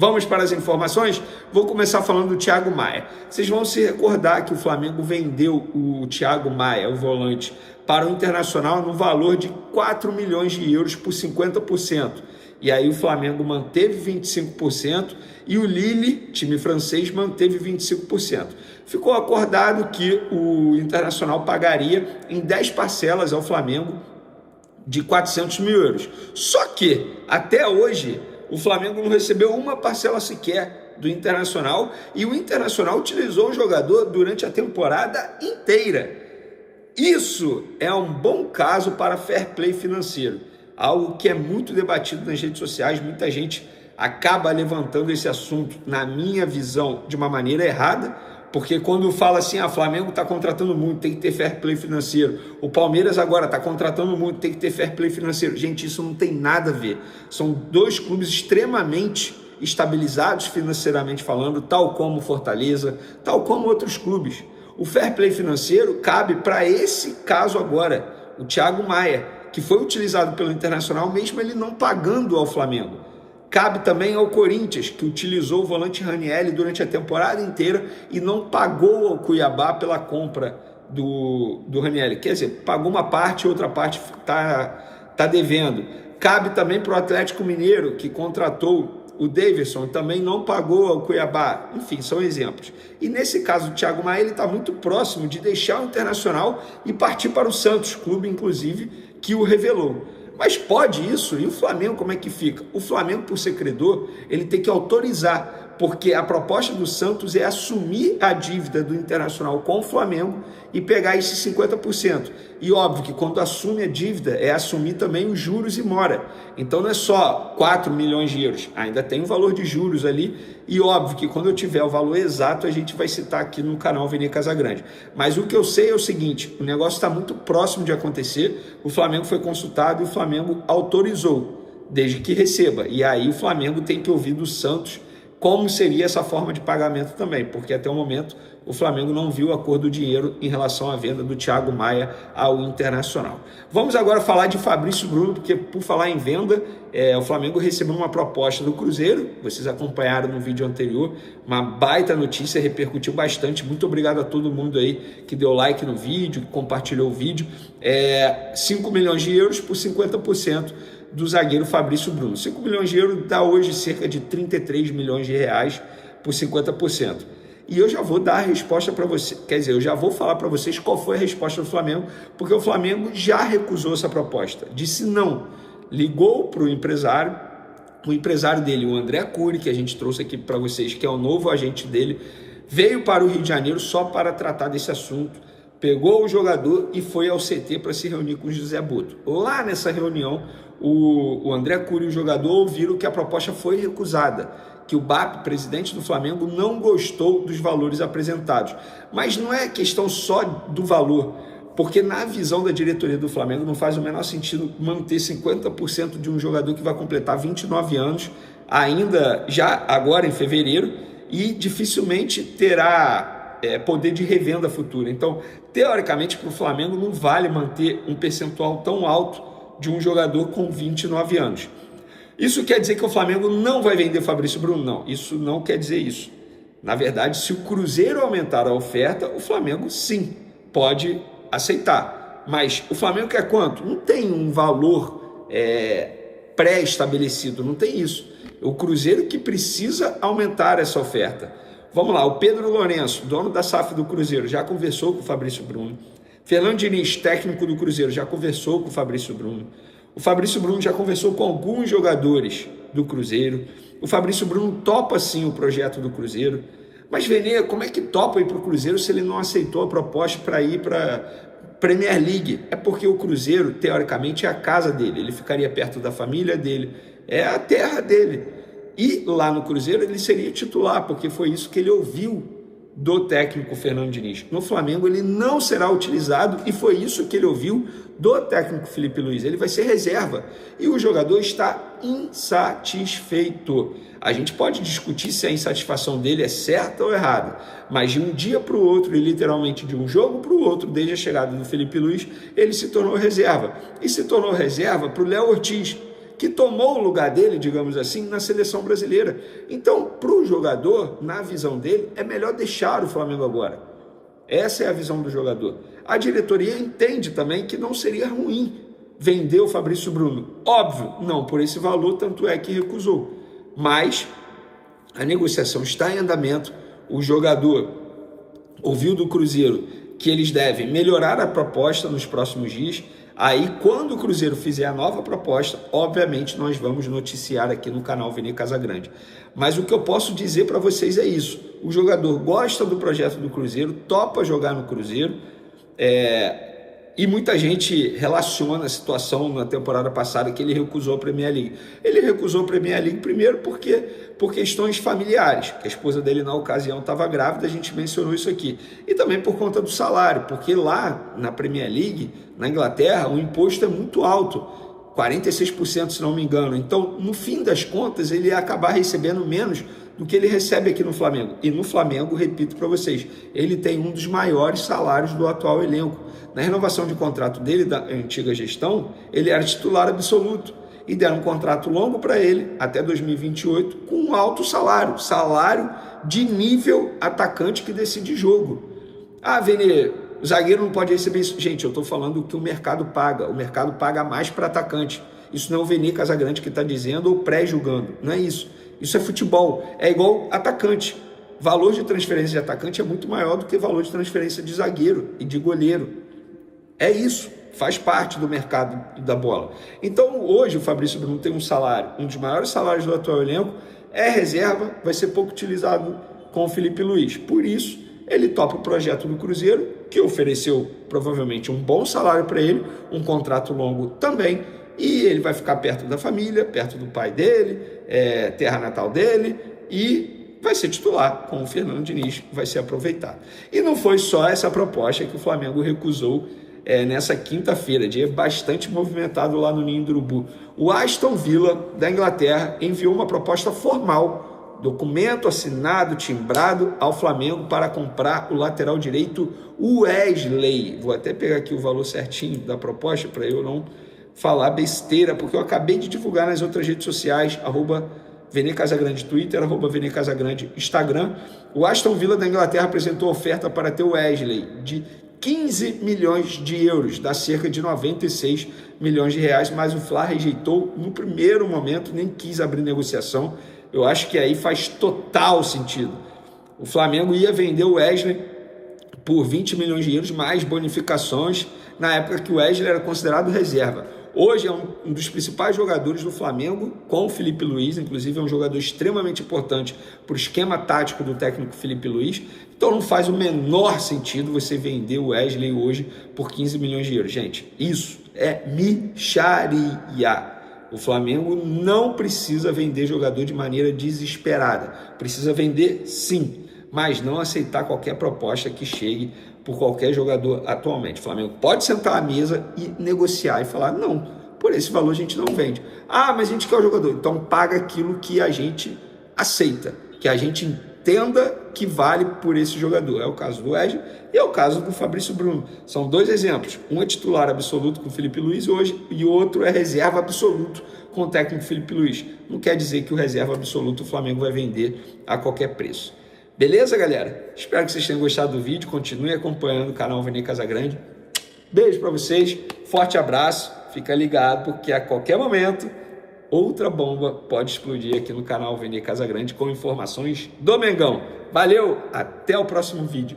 Vamos para as informações? Vou começar falando do Thiago Maia. Vocês vão se recordar que o Flamengo vendeu o Thiago Maia, o volante, para o Internacional no valor de 4 milhões de euros por 50%. E aí o Flamengo manteve 25% e o Lille, time francês, manteve 25%. Ficou acordado que o Internacional pagaria em 10 parcelas ao Flamengo de 400 mil euros. Só que, até hoje, o Flamengo não recebeu uma parcela sequer do Internacional e o Internacional utilizou o jogador durante a temporada inteira. Isso é um bom caso para fair play financeiro, algo que é muito debatido nas redes sociais. Muita gente acaba levantando esse assunto, na minha visão, de uma maneira errada, porque quando fala assim, o Flamengo está contratando muito, tem que ter fair play financeiro. O Palmeiras agora está contratando muito, tem que ter fair play financeiro. Gente, isso não tem nada a ver. São dois clubes extremamente estabilizados financeiramente falando, tal como o Fortaleza, tal como outros clubes. O fair play financeiro cabe para esse caso agora, o Thiago Maia, que foi utilizado pelo Internacional, mesmo ele não pagando ao Flamengo. Cabe também ao Corinthians, que utilizou o volante Ranieri durante a temporada inteira e não pagou ao Cuiabá pela compra do Ranieri. Quer dizer, pagou uma parte, outra parte tá devendo. Cabe também para o Atlético Mineiro, que contratou o Davidson e também não pagou ao Cuiabá. Enfim, são exemplos. E nesse caso, o Thiago Maia está muito próximo de deixar o Internacional e partir para o Santos, clube, inclusive, que o revelou. Mas pode isso? E o Flamengo como é que fica? O Flamengo, por ser credor, ele tem que autorizar, porque a proposta do Santos é assumir a dívida do Internacional com o Flamengo e pegar esses 50%. E óbvio que quando assume a dívida, é assumir também os juros e mora. Então não é só 4 milhões de euros, ainda tem o valor de juros ali. E óbvio que quando eu tiver o valor exato, a gente vai citar aqui no canal Vene Casagrande. Mas o que eu sei é o seguinte, o negócio está muito próximo de acontecer, o Flamengo foi consultado e o Flamengo autorizou, desde que receba. E aí o Flamengo tem que ouvir do Santos como seria essa forma de pagamento também, porque até o momento o Flamengo não viu a cor do dinheiro em relação à venda do Thiago Maia ao Internacional. Vamos agora falar de Fabrício Bruno, porque por falar em venda, o Flamengo recebeu uma proposta do Cruzeiro, vocês acompanharam no vídeo anterior, uma baita notícia, repercutiu bastante, muito obrigado a todo mundo aí que deu like no vídeo, que compartilhou o vídeo, 5 milhões de euros por 50%, do zagueiro Fabrício Bruno. 5 milhões de euros dá hoje cerca de 33 milhões de reais por 50%. E eu já vou dar a resposta para você, quer dizer, eu já vou falar para vocês qual foi a resposta do Flamengo, porque o Flamengo já recusou essa proposta, disse não, ligou para o empresário dele, o André Cury, que a gente trouxe aqui para vocês, que é o novo agente dele, veio para o Rio de Janeiro só para tratar desse assunto, pegou o jogador e foi ao CT para se reunir com o José Butto. Lá nessa reunião, o André Cury e o jogador ouviram que a proposta foi recusada, que o BAP, presidente do Flamengo, não gostou dos valores apresentados. Mas não é questão só do valor, porque na visão da diretoria do Flamengo não faz o menor sentido manter 50% de um jogador que vai completar 29 anos, ainda já agora em fevereiro, e dificilmente terá poder de revenda futura. Então, teoricamente, para o Flamengo não vale manter um percentual tão alto de um jogador com 29 anos. Isso quer dizer que o Flamengo não vai vender Fabrício Bruno? Não, isso não quer dizer isso. Na verdade, se o Cruzeiro aumentar a oferta, o Flamengo sim pode aceitar. Mas o Flamengo quer quanto? Não tem um valor pré-estabelecido, não tem isso. O Cruzeiro que precisa aumentar essa oferta. Vamos lá, o Pedro Lourenço, dono da SAF do Cruzeiro, já conversou com o Fabrício Bruno. Fernando Diniz, técnico do Cruzeiro, já conversou com o Fabrício Bruno. O Fabrício Bruno já conversou com alguns jogadores do Cruzeiro. O Fabrício Bruno topa sim o projeto do Cruzeiro. Mas, Vene, como é que topa ir para o Cruzeiro se ele não aceitou a proposta para ir para a Premier League? É porque o Cruzeiro, teoricamente, é a casa dele. Ele ficaria perto da família dele. É a terra dele. E lá no Cruzeiro ele seria titular, porque foi isso que ele ouviu do técnico Fernando Diniz. No Flamengo ele não será utilizado e foi isso que ele ouviu do técnico Felipe Luiz. Ele vai ser reserva e o jogador está insatisfeito. A gente pode discutir se a insatisfação dele é certa ou errada, mas de um dia para o outro e literalmente de um jogo para o outro, desde a chegada do Felipe Luiz, ele se tornou reserva. E se tornou reserva para o Léo Ortiz, que tomou o lugar dele, digamos assim, na seleção brasileira. Então, para o jogador, na visão dele, é melhor deixar o Flamengo agora. Essa é a visão do jogador. A diretoria entende também que não seria ruim vender o Fabrício Bruno. Óbvio, não por esse valor, tanto é que recusou. Mas a negociação está em andamento, o jogador ouviu do Cruzeiro que eles devem melhorar a proposta nos próximos dias. Aí, quando o Cruzeiro fizer a nova proposta, obviamente nós vamos noticiar aqui no canal Vene Casagrande. Mas o que eu posso dizer para vocês é isso. O jogador gosta do projeto do Cruzeiro, topa jogar no Cruzeiro, e muita gente relaciona a situação na temporada passada que ele recusou a Premier League. Ele recusou a Premier League primeiro por questões familiares, que a esposa dele na ocasião estava grávida, a gente mencionou isso aqui. E também por conta do salário, porque lá na Premier League, na Inglaterra, o imposto é muito alto, 46% se não me engano. Então, no fim das contas, ele ia acabar recebendo menos do que ele recebe aqui no Flamengo. E no Flamengo, repito para vocês, ele tem um dos maiores salários do atual elenco. Na renovação de contrato dele, da antiga gestão, ele era titular absoluto. E deram um contrato longo para ele, até 2028, com um alto salário de nível atacante que decide jogo. Ah, Vene, o zagueiro não pode receber isso. Gente, eu estou falando o que o mercado paga mais para atacante. Isso não é o Vene Casagrande que está dizendo ou pré-julgando, não é isso. Isso é futebol, é igual atacante. Valor de transferência de atacante é muito maior do que valor de transferência de zagueiro e de goleiro. É isso, faz parte do mercado da bola. Então, hoje, o Fabrício Bruno tem um salário, um dos maiores salários do atual elenco, é reserva, vai ser pouco utilizado com o Felipe Luiz. Por isso, ele topa o projeto do Cruzeiro, que ofereceu provavelmente um bom salário para ele, um contrato longo também, e ele vai ficar perto da família, perto do pai dele, terra natal dele, e vai ser titular com o Fernando Diniz, vai ser aproveitado. E não foi só essa proposta que o Flamengo recusou nessa quinta-feira, dia bastante movimentado lá no Ninho do Urubu. O Aston Villa, da Inglaterra, enviou uma proposta formal, documento assinado, timbrado ao Flamengo para comprar o lateral direito Wesley. Vou até pegar aqui o valor certinho da proposta para eu não falar besteira, porque eu acabei de divulgar nas outras redes sociais, @Vene Casagrande Twitter, @Vene Casagrande Instagram. O Aston Villa da Inglaterra apresentou oferta para ter o Wesley de 15 milhões de euros, dá cerca de 96 milhões de reais, mas o Fla rejeitou no primeiro momento, nem quis abrir negociação. Eu acho que aí faz total sentido. O Flamengo ia vender o Wesley por 20 milhões de euros, mais bonificações, na época que o Wesley era considerado reserva. Hoje é um dos principais jogadores do Flamengo, com o Felipe Luiz, inclusive é um jogador extremamente importante para o esquema tático do técnico Felipe Luiz. Então não faz o menor sentido você vender o Wesley hoje por 15 milhões de euros. Gente, isso é mixaria. O Flamengo não precisa vender jogador de maneira desesperada. Precisa vender sim, mas não aceitar qualquer proposta que chegue por qualquer jogador atualmente. O Flamengo pode sentar à mesa e negociar e falar, não, por esse valor a gente não vende. Ah, mas a gente quer o jogador. Então paga aquilo que a gente aceita, que a gente entenda que vale por esse jogador. É o caso do Wesley e é o caso do Fabrício Bruno. São dois exemplos. Um é titular absoluto com o Felipe Luiz hoje e o outro é reserva absoluto com o técnico Felipe Luiz. Não quer dizer que o reserva absoluto o Flamengo vai vender a qualquer preço. Beleza, galera? Espero que vocês tenham gostado do vídeo. Continue acompanhando o canal Vene Casagrande. Beijo para vocês. Forte abraço. Fica ligado, porque a qualquer momento outra bomba pode explodir aqui no canal Vene Casagrande com informações do Mengão. Valeu! Até o próximo vídeo.